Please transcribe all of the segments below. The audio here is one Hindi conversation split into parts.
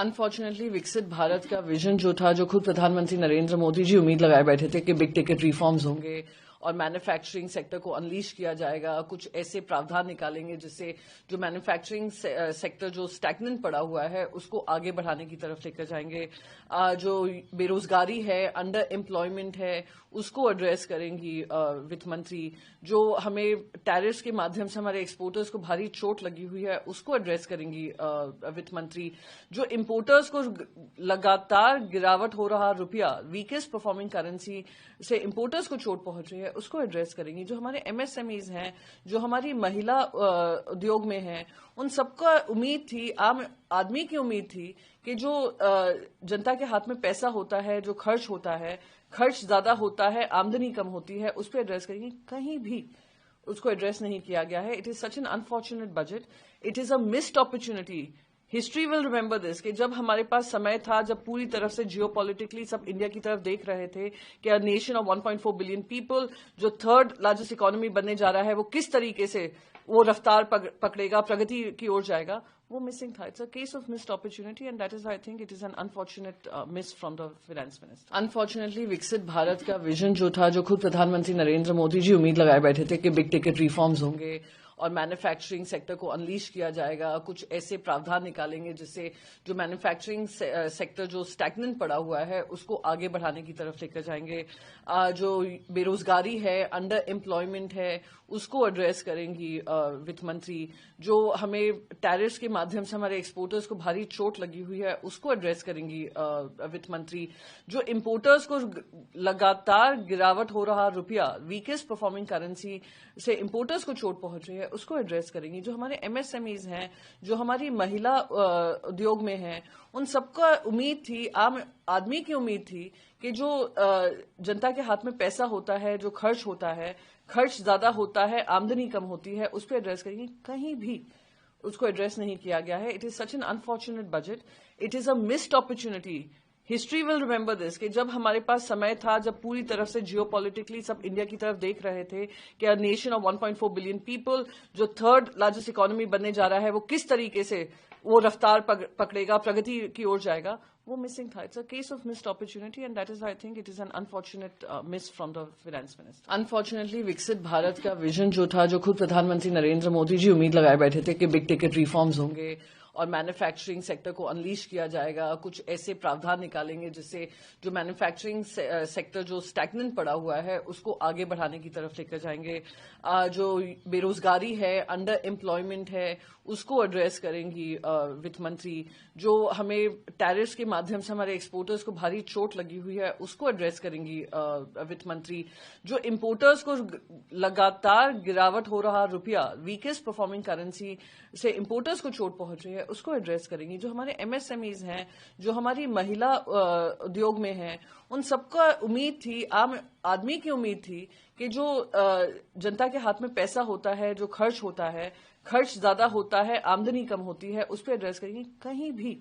अनफॉर्चुनेटली विकसित भारत का विजन जो था, जो खुद प्रधानमंत्री नरेंद्र मोदी जी उम्मीद लगाए बैठे थे कि बिग टिकट रिफॉर्म्स होंगे और मैन्युफैक्चरिंग सेक्टर को अनलीश किया जाएगा, कुछ ऐसे प्रावधान निकालेंगे जिससे जो मैन्युफैक्चरिंग सेक्टर जो स्टैग्नेंट पड़ा हुआ है उसको आगे बढ़ाने की तरफ लेकर जाएंगे। जो बेरोजगारी है, अंडर एम्प्लॉयमेंट है, उसको एड्रेस करेंगी वित्त मंत्री। जो हमें टैरिफ्स के माध्यम से हमारे एक्सपोर्टर्स को भारी चोट लगी हुई है उसको एड्रेस करेंगी वित्त मंत्री। जो इम्पोर्टर्स को लगातार गिरावट हो रहा रुपया, वीकेस्ट परफॉर्मिंग करेंसी से इम्पोर्टर्स को चोट पहुंच रही है, उसको एड्रेस करेंगी। जो हमारे एमएसएमईज हैं, जो हमारी महिला उद्योग में हैं, उन सबका उम्मीद थी, आम आदमी की उम्मीद थी कि जो जनता के हाथ में पैसा होता है, जो खर्च होता है, खर्च ज्यादा होता है, आमदनी कम होती है, उस पर एड्रेस करेंगी। कहीं भी उसको एड्रेस नहीं किया गया है। It is such an unfortunate budget. It is a missed opportunity. History will remember this कि जब हमारे पास समय था, जब पूरी तरफ से जियोपॉलिटिकली सब इंडिया की तरफ देख रहे थे कि a nation of 1.4 billion people, जो थर्ड लार्जेस्ट इकोनॉमी बनने जा रहा है, वो किस तरीके से वो रफ्तार पकड़ेगा, प्रगति की ओर जाएगा, वो मिसिंग था। It's a case of missed opportunity and that is I think it is an unfortunate miss from the finance minister. Unfortunately विकसित भारत का विजन जो था, जो खुद प्रधानमंत्री नरेंद्र मोदी जी उम्मीद लगाए बैठे थे कि बिग टिकट रिफॉर्म्स होंगे और मैन्युफैक्चरिंग सेक्टर को अनलीश किया जाएगा, कुछ ऐसे प्रावधान निकालेंगे जिससे जो मैन्युफैक्चरिंग सेक्टर जो स्टैग्नेंट पड़ा हुआ है उसको आगे बढ़ाने की तरफ लेकर जाएंगे। जो बेरोजगारी है, अंडर एम्प्लॉयमेंट है, उसको एड्रेस करेंगी वित्त मंत्री। जो हमें टैरिफ्स के माध्यम से हमारे एक्सपोर्टर्स को भारी चोट लगी हुई है उसको एड्रेस करेंगी वित्त मंत्री। जो इम्पोर्टर्स को लगातार गिरावट हो रहा रुपया, वीकेस्ट परफॉर्मिंग करेंसी से इम्पोर्टर्स को चोट पहुंच रही है, उसको एड्रेस करेंगी। जो हमारे एमएसएमईज हैं, जो हमारी महिला उद्योग में हैं, उन सबका उम्मीद थी, आम आदमी की उम्मीद थी कि जो जनता के हाथ में पैसा होता है, जो खर्च होता है, खर्च ज्यादा होता है, आमदनी कम होती है, उस पर एड्रेस करेंगी। कहीं भी उसको एड्रेस नहीं किया गया है। It is such an unfortunate budget. It is a missed opportunity. History will remember this कि जब हमारे पास समय था, जब पूरी तरफ से जियोपॉलिटिकली सब इंडिया की तरफ देख रहे थे कि a nation of 1.4 billion people, जो थर्ड लार्जेस्ट इकोनॉमी बनने जा रहा है, वो किस तरीके से वो रफ्तार पकड़ेगा, प्रगति की ओर जाएगा, वो मिसिंग था। It's a case of missed opportunity and that is I think it is an unfortunate miss from the finance minister. Unfortunately विकसित भारत का विजन जो था, जो खुद प्रधानमंत्री नरेंद्र मोदी जी उम्मीद लगाए बैठे थे कि बिग टिकट रिफॉर्म्स होंगे और मैन्युफैक्चरिंग सेक्टर को अनलीश किया जाएगा, कुछ ऐसे प्रावधान निकालेंगे जिससे जो मैन्युफैक्चरिंग सेक्टर जो स्टैग्नेंट पड़ा हुआ है उसको आगे बढ़ाने की तरफ लेकर जाएंगे। जो बेरोजगारी है, अंडर एम्प्लॉयमेंट है, उसको एड्रेस करेंगी वित्त मंत्री। जो हमें टैरिफ्स के माध्यम से हमारे एक्सपोर्टर्स को भारी चोट लगी हुई है उसको एड्रेस करेंगी वित्त मंत्री। जो इम्पोर्टर्स को लगातार गिरावट हो रहा रुपया, वीकेस्ट परफॉर्मिंग करेंसी से इम्पोर्टर्स को चोट पहुंच रही है, उसको एड्रेस करेंगी। जो हमारे एमएसएमईज हैं, जो हमारी महिला उद्योग में हैं, उन सबका उम्मीद थी, आम आदमी की उम्मीद थी कि जो जनता के हाथ में पैसा होता है, जो खर्च होता है, खर्च ज्यादा होता है, आमदनी कम होती है, उस पर एड्रेस करेंगी। कहीं भी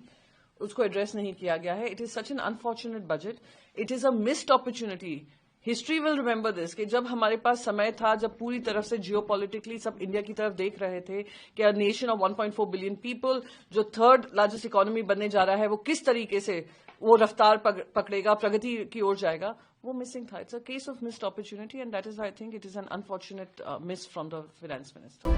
उसको एड्रेस नहीं किया गया है। It is such an unfortunate budget. It is a missed opportunity. History will remember this कि जब हमारे पास समय था, जब पूरी तरफ से जियोपॉलिटिकली सब इंडिया की तरफ देख रहे थे कि a nation of 1.4 billion people, जो थर्ड लार्जेस्ट इकोनॉमी बनने जा रहा है, वो किस तरीके से वो रफ्तार पकड़ेगा, प्रगति की ओर जाएगा, वो मिसिंग था। It's a case of missed opportunity and that is I think it is an unfortunate miss from the finance minister.